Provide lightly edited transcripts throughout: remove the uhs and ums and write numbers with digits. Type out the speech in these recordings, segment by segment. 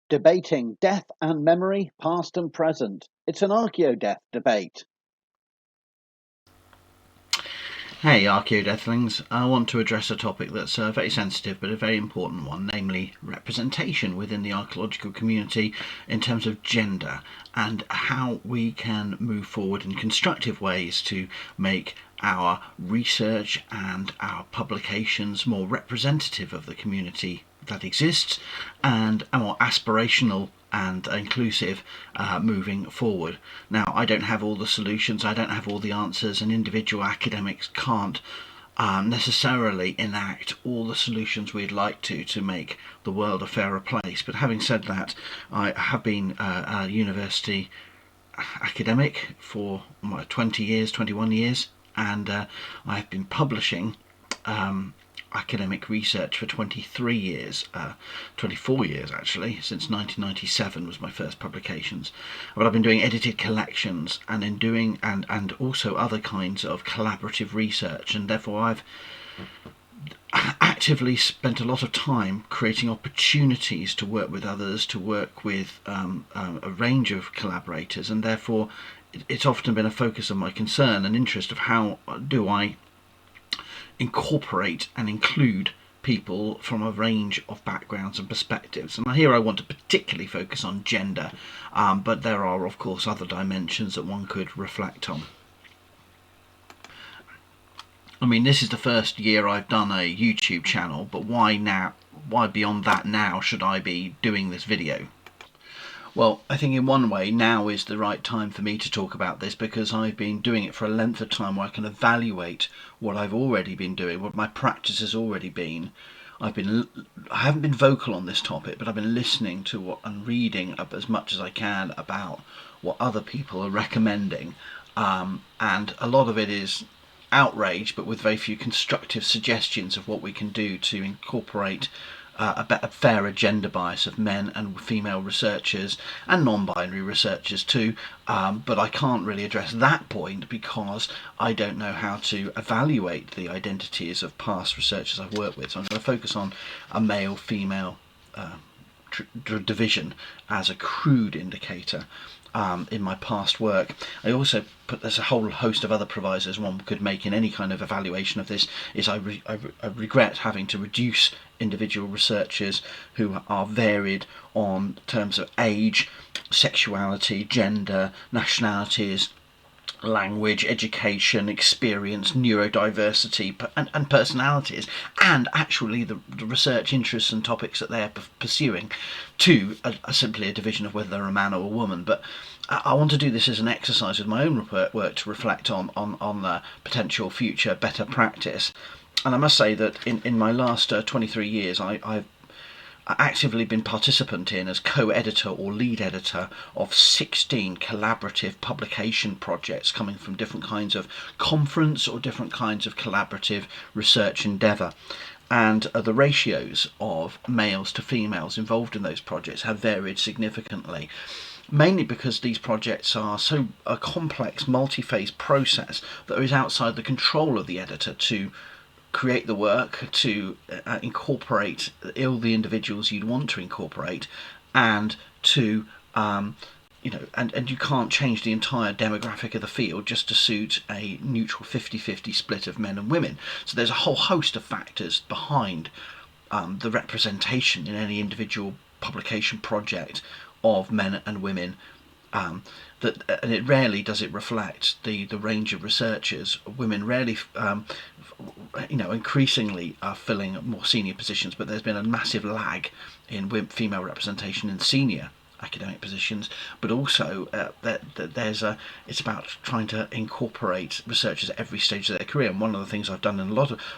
Debating death and memory, past and present. It's an archaeo-death debate. Hey Archaeodeathlings, I want to address a topic that's very sensitive but a very important one, namely representation within the archaeological community in terms of gender and how we can move forward in constructive ways to make our research and our publications more representative of the community that exists and more aspirational and inclusive moving forward. Now, I don't have all the solutions, I don't have all the answers, and individual academics can't necessarily enact all the solutions we'd like to make the world a fairer place. But having said that, I have been a university academic for 20 years, 21 years, and I have been publishing academic research for 23 years, 24 years actually, since 1997 was my first publications. But I've been doing edited collections and in doing and also other kinds of collaborative research, and therefore I've actively spent a lot of time creating opportunities to work with others, to work with a range of collaborators, and therefore it's often been a focus of my concern and interest of how do I incorporate and include people from a range of backgrounds and perspectives. And here I want to particularly focus on gender, but there are of course other dimensions that one could reflect on. I mean, this is the first year I've done a YouTube channel, but why now? Why beyond that now should I be doing this video? Well, I think in one way now is the right time for me to talk about this, because I've been doing it for a length of time where I can evaluate what I've already been doing, what my practice has already been. I haven't been vocal on this topic, but I've been listening to what and reading up as much as I can about what other people are recommending, and a lot of it is outrage, but with very few constructive suggestions of what we can do to incorporate a fairer gender bias of men and female researchers and non-binary researchers too, but I can't really address that point because I don't know how to evaluate the identities of past researchers I've worked with. So I'm going to focus on a male-female division as a crude indicator in my past work. I also there's a whole host of other provisos one could make in any kind of evaluation of this. I regret having to reduce individual researchers who are varied on terms of age, sexuality, gender, nationalities, language, education, experience, neurodiversity, and personalities, and actually the research interests and topics that they're pursuing, to simply a division of whether they're a man or a woman. But I want to do this as an exercise with my own work to reflect on the potential future better practice. And I must say that in my last 23 years, I've actively been participant in as co-editor or lead editor of 16 collaborative publication projects coming from different kinds of conference or different kinds of collaborative research endeavour. And the ratios of males to females involved in those projects have varied significantly, mainly because these projects are so a complex multi-phase process that is outside the control of the editor to create the work, to incorporate all the individuals you'd want to incorporate, and to and you can't change the entire demographic of the field just to suit a neutral 50-50 split of men and women. So there's a whole host of factors behind the representation in any individual publication project of men and women, and it rarely does it reflect the range of researchers. Women rarely increasingly are filling more senior positions, but there's been a massive lag in female representation in senior academic positions. But also it's about trying to incorporate researchers at every stage of their career. And one of the things I've done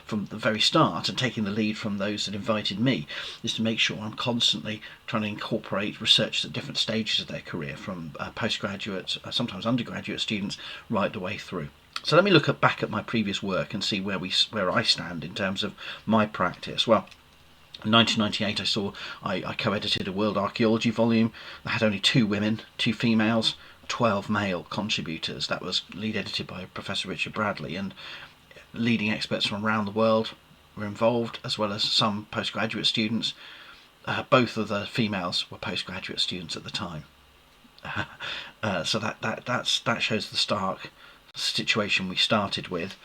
from the very start, and taking the lead from those that invited me, is to make sure I'm constantly trying to incorporate researchers at different stages of their career, from postgraduate, sometimes undergraduate students, right the way through. So let me look back at my previous work and see where I stand in terms of my practice. Well, in 1998 I co-edited a World Archaeology volume that had only 2 women, 2 females, 12 male contributors. That was lead edited by Professor Richard Bradley, and leading experts from around the world were involved, as well as some postgraduate students both of the females were postgraduate students at the time. So that shows the stark situation we started with.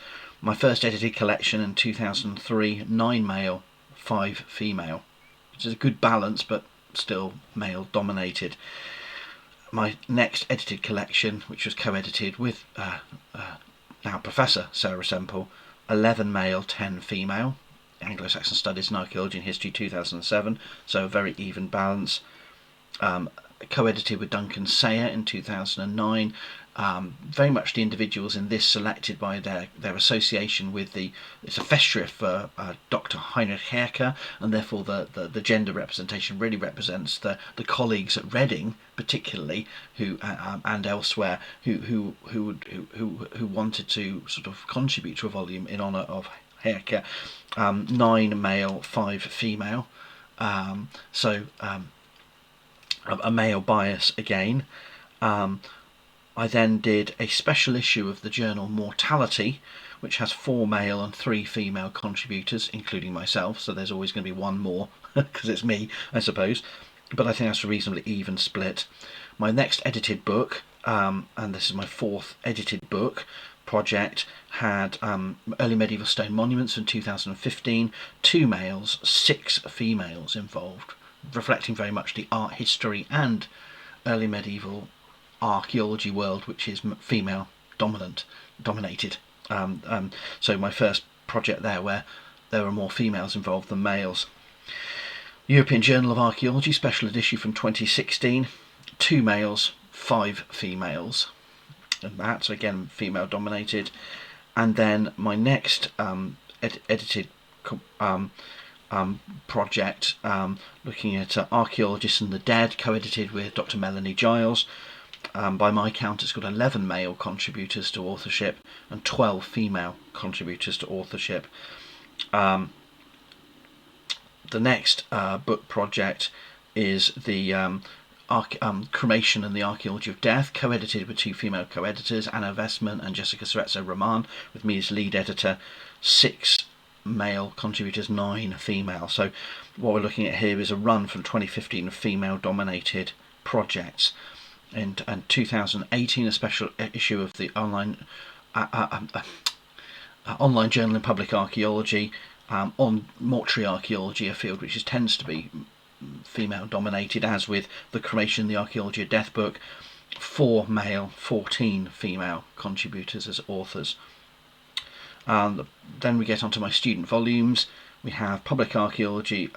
My first edited collection in 2003, 9 male, 5 female, which is a good balance, but still male dominated. My next edited collection, which was co-edited with now Professor Sarah Semple, 11 male, 10 female, Anglo-Saxon Studies in Archaeology and History 2007, so a very even balance. Co-edited with Duncan Sayer in 2009. Very much the individuals in this selected by their association with it's a Festschrift for Dr. Heinrich Herker, and therefore the gender representation really represents the colleagues at Reading, particularly, who and elsewhere, who wanted to sort of contribute to a volume in honour of Herker. 9 male, 5 female. So a male bias again. I then did a special issue of the journal Mortality, which has 4 male and 3 female contributors, including myself, so there's always going to be one more, because it's me, I suppose, but I think that's a reasonably even split. My next edited book, and this is my 4th edited book project, had early medieval stone monuments in 2015, 2 males, 6 females involved, reflecting very much the art history and early medieval archaeology world, which is female dominated. So my first project there, where there were more females involved than males. European Journal of Archaeology, special edition from 2016, 2 males, 5 females, and that, so again, female dominated. And then my next edited project, looking at Archaeologists and the Dead, co-edited with Dr. Melanie Giles. By my count, it's got 11 male contributors to authorship and 12 female contributors to authorship. The next book project is the Cremation and the Archaeology of Death, co-edited with 2 female co-editors, Anna Vestman and Jessica Serezzo-Roman, with me as lead editor. 6 male contributors, 9 female. So what we're looking at here is a run from 2015 of female-dominated projects. In 2018, a special issue of the online journal in Public Archaeology on mortuary archaeology, a field which tends to be female dominated, as with the Cremation, the Archaeology of Death book. 4 male, 14 female contributors as authors. Then we get onto my student volumes. We have Public Archaeology,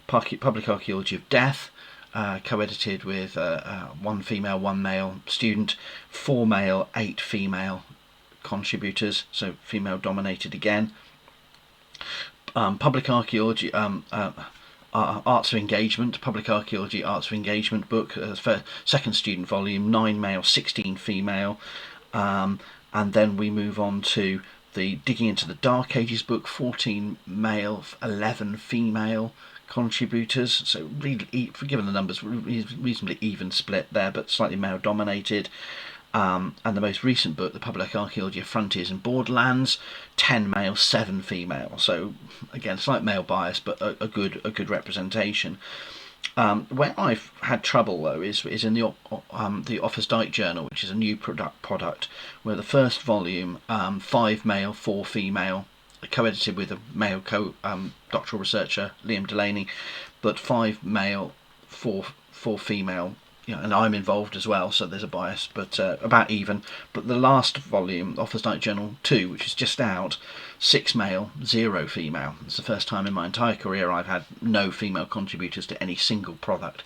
Public Archaeology of Death, co-edited with 1 female, 1 male student, 4 male, 8 female contributors, so female dominated again. Public Archaeology, Arts of Engagement, Public Archaeology Arts of Engagement book, for 2nd student volume, 9 male, 16 female. And then we move on to the Digging into the Dark Ages book, 14 male, 11 female contributors, so really, given the numbers, reasonably even split there, but slightly male dominated. And the most recent book, the Public Archaeology of Frontiers and Borderlands, 10 male, 7 female, so again slight male bias, but a good representation. Where I've had trouble though is in the Offa's Dyke journal, which is a new product, where the first volume, 5 male, 4 female, co-edited with a male doctoral researcher, Liam Delaney, but 5 male, 4 female, and I'm involved as well, so there's a bias, but about even. But the last volume, Offa's Dyke Journal 2, which is just out, 6 male, 0 female. It's the first time in my entire career I've had no female contributors to any single product,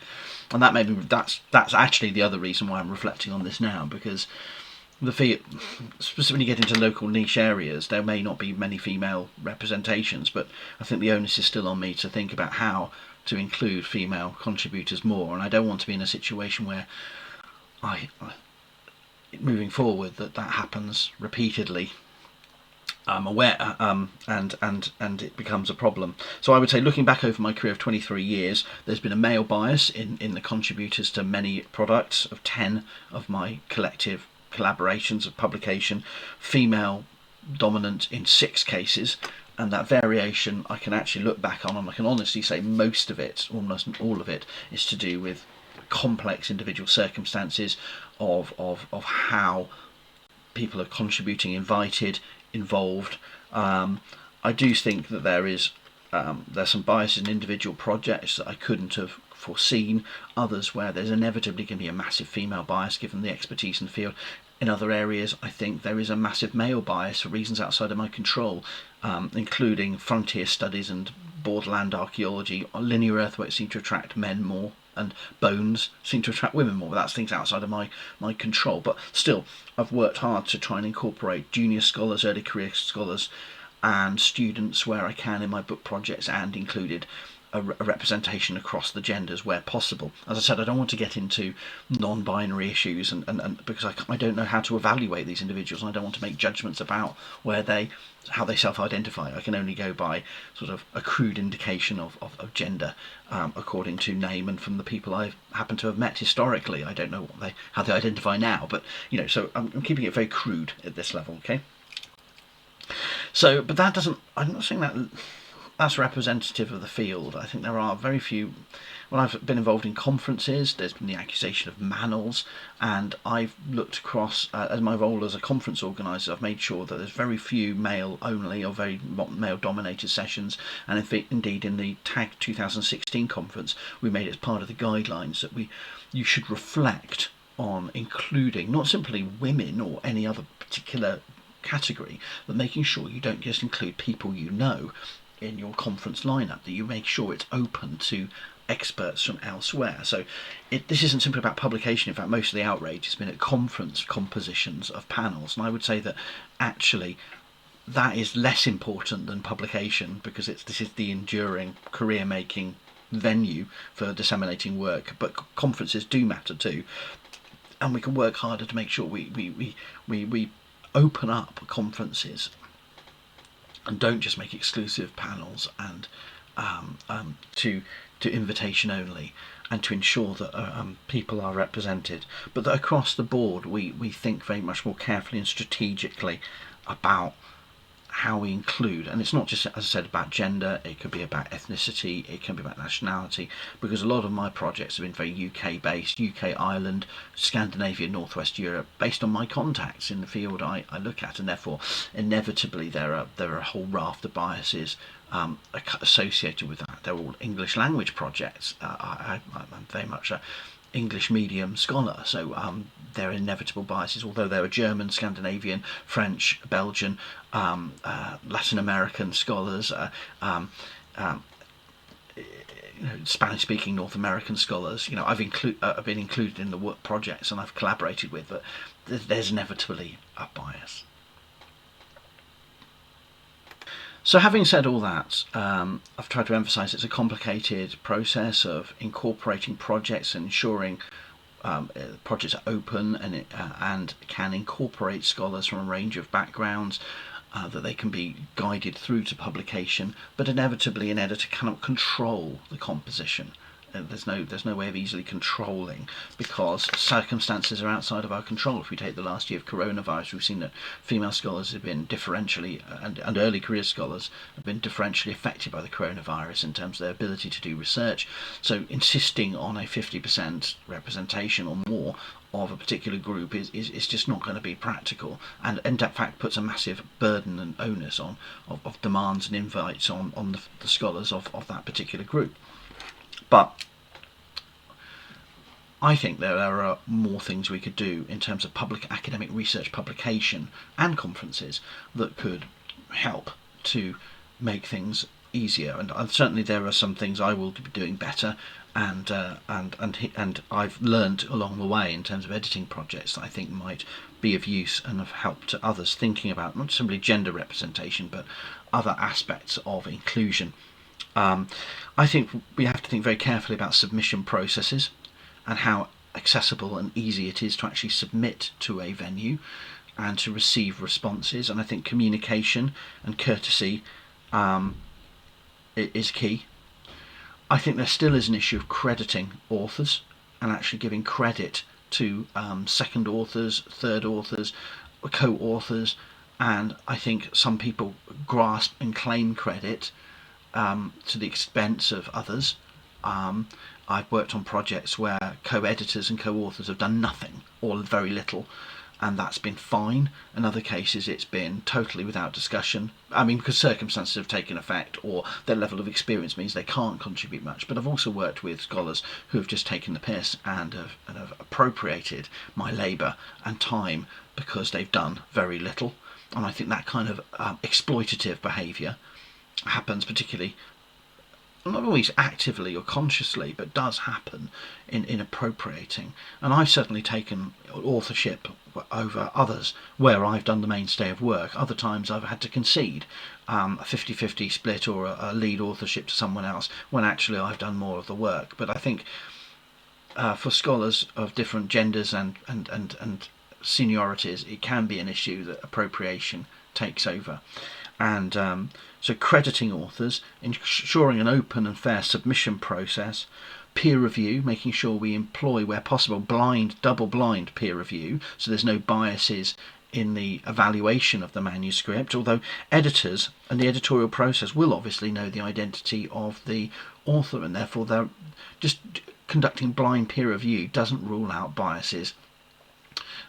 and that's actually the other reason why I'm reflecting on this now, because specifically get into local niche areas, there may not be many female representations, but I think the onus is still on me to think about how to include female contributors more, and I don't want to be in a situation where moving forward that happens repeatedly. I'm aware, and it becomes a problem. So I would say, looking back over my career of 23 years, there's been a male bias in the contributors to many products. Of 10 of my collective collaborations of publication, female dominant in 6 cases, and that variation I can actually look back on, and I can honestly say most of it, almost all of it, is to do with complex individual circumstances of how people are contributing, invited, involved. I do think that there's some bias in individual projects that I couldn't have foreseen, others where there's inevitably going to be a massive female bias given the expertise in the field. In other areas, I think there is a massive male bias for reasons outside of my control, including frontier studies and borderland archaeology. Linear earthworks seem to attract men more, and bones seem to attract women more, but that's things outside of my control. But still, I've worked hard to try and incorporate junior scholars, early career scholars, and students where I can in my book projects, and included a representation across the genders where possible. As I said, I don't want to get into non-binary issues, and because I don't know how to evaluate these individuals, and I don't want to make judgments about how they self-identify. I can only go by sort of a crude indication of gender, according to name and from the people I happen to have met historically. I don't know how they identify now, but so I'm keeping it very crude at this level. Okay. So, but that doesn't. I'm not saying that's representative of the field. I think there are very few. When I've been involved in conferences, there's been the accusation of manels, and I've looked across, as my role as a conference organiser, I've made sure that there's very few male only or very male dominated sessions, and indeed in the TAG 2016 conference we made it as part of the guidelines that you should reflect on including not simply women or any other particular category, but making sure you don't just include people in your conference lineup, that you make sure it's open to experts from elsewhere. So this isn't simply about publication. In fact, most of the outrage has been at conference compositions of panels, and I would say that actually that is less important than publication, because this is the enduring career making venue for disseminating work. But conferences do matter too, and we can work harder to make sure we open up conferences and don't just make exclusive panels and to invitation only, and to ensure that people are represented, but that across the board we think very much more carefully and strategically about how we include. And it's not just, as I said, about gender, it could be about ethnicity, it can be about nationality, because a lot of my projects have been very UK based, UK, Ireland, Scandinavia, Northwest Europe, based on my contacts in the field I look at, and therefore inevitably there are a whole raft of biases associated with that. They're all English language projects. I'm very much a English medium scholar, so there are inevitable biases, although there are German, Scandinavian, French, Belgian, Latin American scholars, Spanish-speaking North American scholars. I've been included in the work projects and I've collaborated with, but there's inevitably a bias. So having said all that, I've tried to emphasise it's a complicated process of incorporating projects and ensuring projects are open and can incorporate scholars from a range of backgrounds, that they can be guided through to publication, but inevitably an editor cannot control the composition. There's no way of easily controlling, because circumstances are outside of our control. If we take the last year of coronavirus, we've seen that female scholars have been differentially, and early career scholars have been differentially affected by the coronavirus in terms of their ability to do research. So insisting on a 50% representation or more of a particular group is just not going to be practical, and in fact puts a massive burden and onus of demands and invites on the scholars of that particular group. But I think there are more things we could do in terms of public academic research publication and conferences that could help to make things easier. And certainly there are some things I will be doing better, and I've learned along the way in terms of editing projects that I think might be of use and of help to others thinking about not simply gender representation but other aspects of inclusion. I think we have to think very carefully about submission processes and how accessible and easy it is to actually submit to a venue and to receive responses. And I think communication and courtesy is key. I think there still is an issue of crediting authors and actually giving credit to second authors, third authors, co-authors, and I think some people grasp and claim credit to the expense of others. I've worked on projects where co-editors and co-authors have done nothing or very little, and that's been fine. In other cases, it's been totally without discussion. I mean, because circumstances have taken effect or their level of experience means they can't contribute much. But I've also worked with scholars who have just taken the piss and have appropriated my labour and time because they've done very little. And I think that kind of exploitative behaviour happens particularly, not always actively or consciously, but does happen in appropriating. And I've certainly taken authorship over others where I've done the mainstay of work. Other times I've had to concede a 50-50 split or a lead authorship to someone else when actually I've done more of the work. But I think for scholars of different genders and seniorities, it can be an issue that appropriation takes over. And so crediting authors, ensuring an open and fair submission process, peer review, making sure we employ, where possible, double-blind peer review, so there's no biases in the evaluation of the manuscript, although editors and the editorial process will obviously know the identity of the author, and therefore they're just conducting blind peer review doesn't rule out biases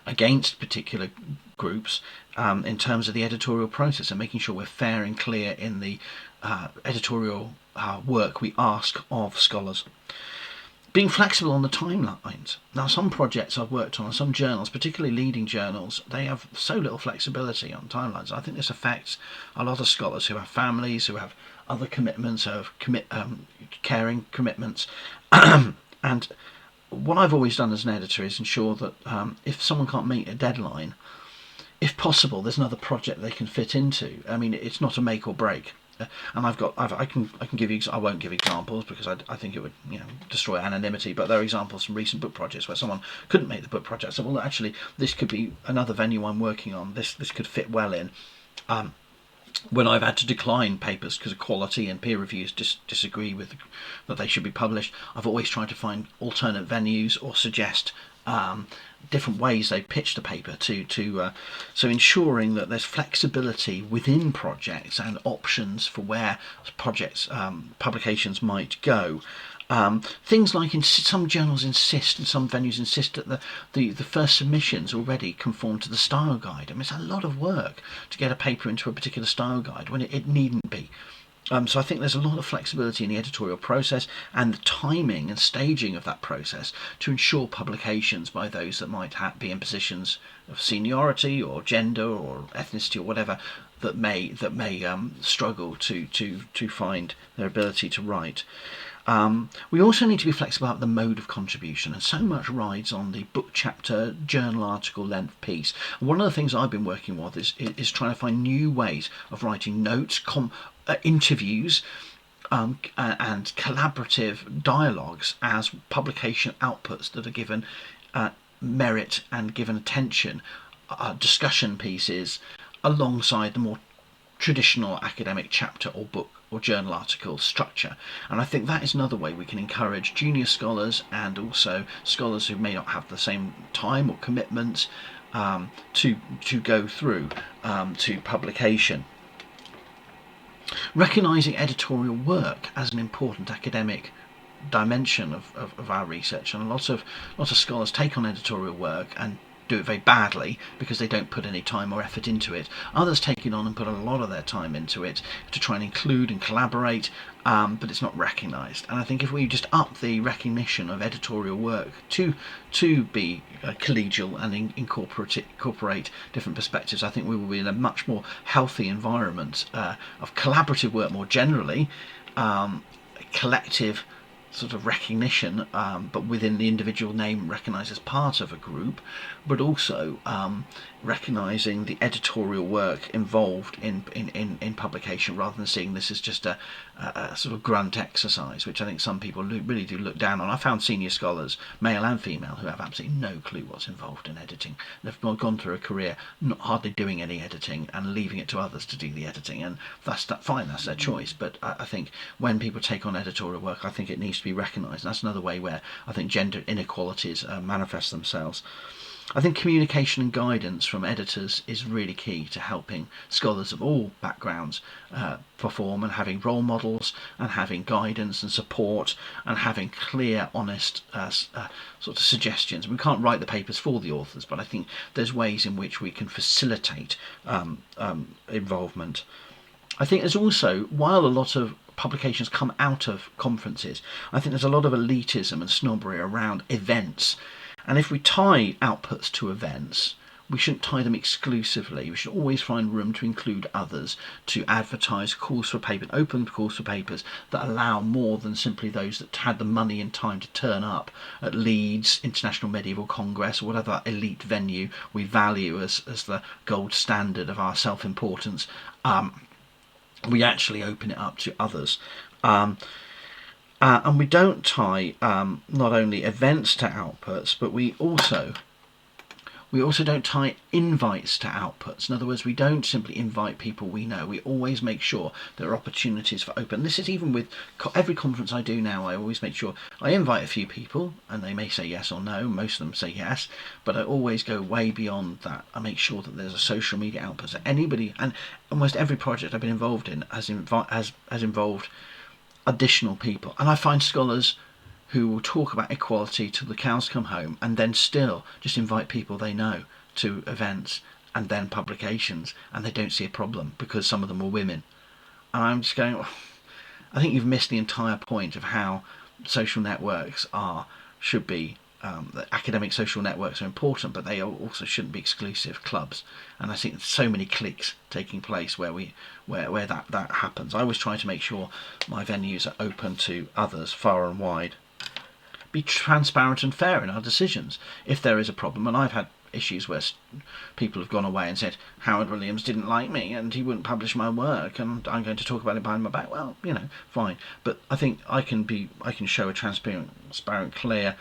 against particular groups in terms of the editorial process, and making sure we're fair and clear in the editorial work we ask of scholars. Being flexible on the timelines. Now, some projects I've worked on, some journals, particularly leading journals, they have so little flexibility on timelines. I think this affects a lot of scholars who have families, who have other commitments, who have caring commitments. And what I've always done as an editor is ensure that if someone can't meet a deadline, if possible, there's another project they can fit into. I mean, it's not a make or break. And I can give you. I won't give examples because I think it would destroy anonymity. But there are examples from recent book projects where someone couldn't make the book project. So well, actually, this could be another venue I'm working on. This could fit well in. When I've had to decline papers because of quality and peer reviews disagree with that they should be published, I've always tried to find alternate venues or suggest different ways they pitch the paper so ensuring that there's flexibility within projects and options for where projects publications might go. Things like some journals insist and some venues insist that the first submissions already conform to the style guide. I mean, it's a lot of work to get a paper into a particular style guide when it needn't be. So I think there's a lot of flexibility in the editorial process and the timing and staging of that process to ensure publications by those that might be in positions of seniority or gender or ethnicity or whatever that may struggle to find their ability to write. We also need to be flexible about the mode of contribution, and so much rides on the book chapter, journal article length piece. And one of the things I've been working with is trying to find new ways of writing notes, interviews, and collaborative dialogues as publication outputs that are given merit and given attention, discussion pieces alongside the more traditional academic chapter or book or journal article structure. And I think that is another way we can encourage junior scholars and also scholars who may not have the same time or commitments to go through to publication. Recognising editorial work as an important academic dimension of our research, and lots of scholars take on editorial work and do it very badly because they don't put any time or effort into it. Others take it on and put a lot of their time into it to try and include and collaborate, but it's not recognised. And I think if we just up the recognition of editorial work to be collegial and incorporate different perspectives, I think we will be in a much more healthy environment of collaborative work more generally, collective sort of recognition, but within the individual name recognised as part of a group, but also recognising the editorial work involved in publication, rather than seeing this as just a sort of grunt exercise, which I think some people really do look down on. I found senior scholars, male and female, who have absolutely no clue what's involved in editing. They've gone through a career not hardly doing any editing and leaving it to others to do the editing, and that's fine, that's their choice. But I think when people take on editorial work, I think it needs to be recognised. That's another way where I think gender inequalities manifest themselves. I think communication and guidance from editors is really key to helping scholars of all backgrounds perform, and having role models and having guidance and support and having clear, honest sort of suggestions. We can't write the papers for the authors, but I think there's ways in which we can facilitate involvement. I think there's also, while a lot of publications come out of conferences, I think there's a lot of elitism and snobbery around events. And if we tie outputs to events, we shouldn't tie them exclusively. We should always find room to include others, to advertise calls for paper, open calls for papers that allow more than simply those that had the money and time to turn up at Leeds International Medieval Congress or whatever elite venue we value as the gold standard of our self-importance. We actually open it up to others. And we don't tie not only events to outputs, but we also don't tie invites to outputs. In other words, we don't simply invite people we know. We always make sure there are opportunities for open. This is even with every conference I do now. I always make sure I invite a few people, and they may say yes or no. Most of them say yes, but I always go way beyond that. I make sure that there's a social media output. So anybody, and almost every project I've been involved in has involved additional people. And I find scholars who will talk about equality till the cows come home, and then still just invite people they know to events and then publications, and they don't see a problem because some of them are women. And I'm just going, I think you've missed the entire point of how social networks should be. The academic social networks are important, but they also shouldn't be exclusive clubs. And I think there's so many cliques taking place where that happens. I always try to make sure my venues are open to others far and wide. Be transparent and fair in our decisions. If there is a problem, and I've had issues where people have gone away and said Howard Williams didn't like me and he wouldn't publish my work, and I'm going to talk about it behind my back. Well, fine. But I think I can show a transparent, clear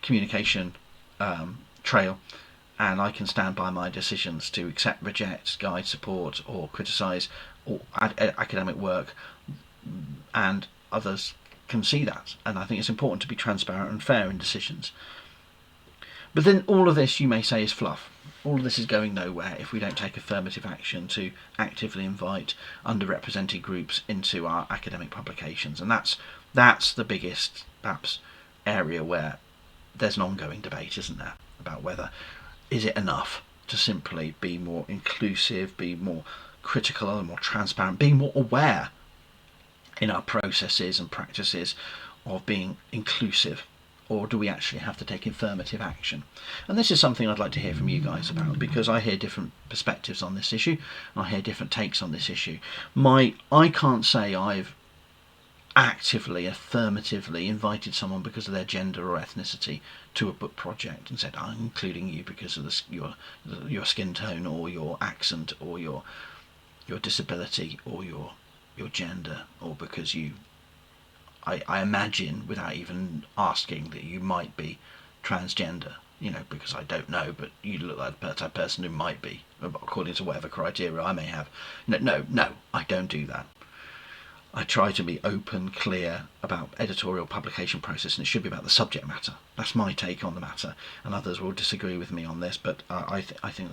communication trail, and I can stand by my decisions to accept, reject, guide, support, or criticise or academic work, and others can see that. And I think it's important to be transparent and fair in decisions. But then all of this, you may say, is fluff. All of this is going nowhere if we don't take affirmative action to actively invite underrepresented groups into our academic publications. And that's the biggest, perhaps, area where there's an ongoing debate, isn't there, about whether is it enough to simply be more inclusive, be more critical and more transparent, being more aware in our processes and practices of being inclusive, or do we actually have to take affirmative action? And this is something I'd like to hear from you guys about, because I hear different perspectives on this issue, and I hear different takes on this issue. I can't say I've actively, affirmatively invited someone because of their gender or ethnicity to a book project and said, I'm including you because of your skin tone or your accent or your disability or your gender, or because I imagine without even asking that you might be transgender, because I don't know, but you look like the type of person who might be, according to whatever criteria I may have. No, I don't do that. I try to be open, clear about editorial publication process, and it should be about the subject matter. That's my take on the matter, and others will disagree with me on this, but I think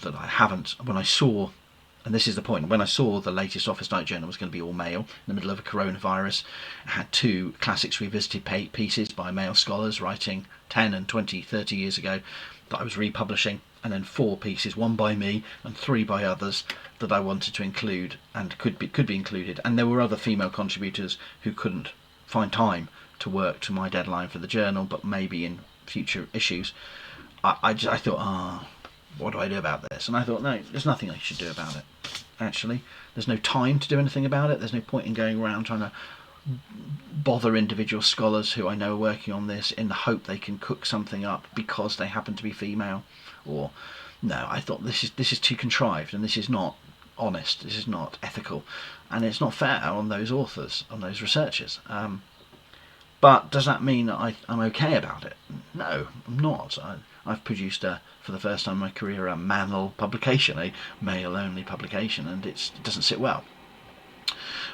that I haven't. When I saw, and this is the point, when I saw the latest Office Night Journal was going to be all male in the middle of a coronavirus, it had 2 Classics Revisited pieces by male scholars writing 10 and 20, 30 years ago that I was republishing, and then 4 pieces, 1 by me and 3 by others, that I wanted to include and could be included. And there were other female contributors who couldn't find time to work to my deadline for the journal, but maybe in future issues. I thought, what do I do about this? And I thought, no, there's nothing I should do about it. Actually, there's no time to do anything about it. There's no point in going around trying to bother individual scholars who I know are working on this in the hope they can cook something up because they happen to be female. Or no, I thought this is too contrived, and this is not honest, this is not ethical, and it's not fair on those authors, on those researchers. But does that mean that I'm okay about it? No, I'm not. I've produced, for the first time in my career, a male publication, a male-only publication, and it doesn't sit well.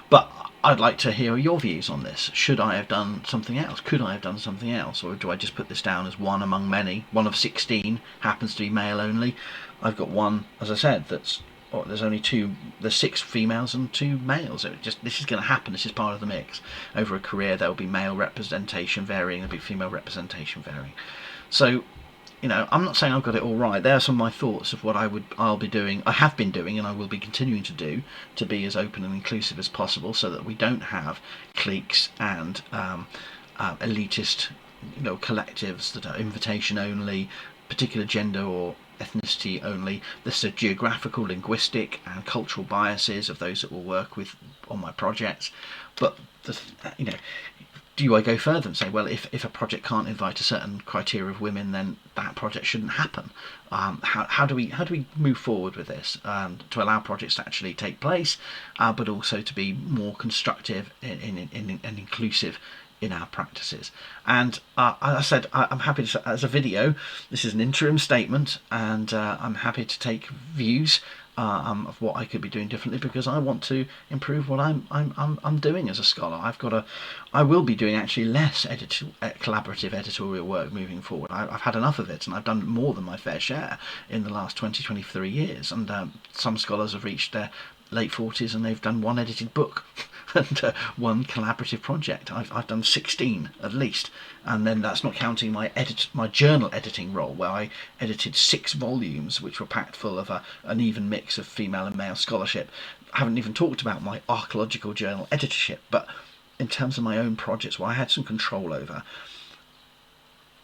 But I'd like to hear your views on this. Should I have done something else? Could I have done something else? Or do I just put this down as one among many? One of 16 happens to be male only. I've got one, as I said, there's only two. There's 6 females and 2 males. This is going to happen. This is part of the mix. Over a career, there will be male representation varying. There'll be female representation varying. So, I'm not saying I've got it all right. There are some of my thoughts of what I'll be doing. I have been doing, and I will be continuing to do, to be as open and inclusive as possible, so that we don't have cliques and elitist, collectives that are invitation only, particular gender or ethnicity only. There's the geographical, linguistic, and cultural biases of those that will work with on my projects. But do I go further and say, well, if a project can't invite a certain criteria of women, then that project shouldn't happen? How do we move forward with this to allow projects to actually take place, but also to be more constructive and inclusive in our practices? And as I said, I'm happy to, as a video, this is an interim statement, and I'm happy to take views of what I could be doing differently, because I want to improve what I'm doing as a scholar. I will be doing actually less collaborative editorial work moving forward. I've had enough of it, and I've done more than my fair share in the last 23 years. And some scholars have reached their late 40s and they've done 1 edited book and 1 collaborative project. I've done 16 at least, and then that's not counting my journal editing role, where I edited 6 volumes which were packed full of an even mix of female and male scholarship. I haven't even talked about my archaeological journal editorship, but in terms of my own projects, where I had some control over,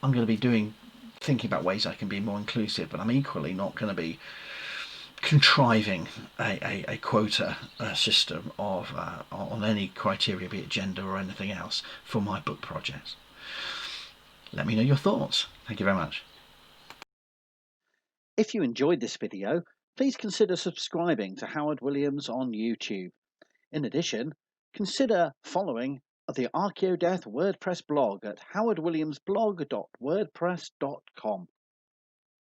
I'm going to be thinking about ways I can be more inclusive, but I'm equally not going to be contriving a quota system of on any criteria, be it gender or anything else, for my book projects. Let me know your thoughts. Thank you very much. If you enjoyed this video, please consider subscribing to Howard Williams on YouTube. In addition, consider following the ARCHAEO Death WordPress blog at howardwilliamsblog.wordpress.com.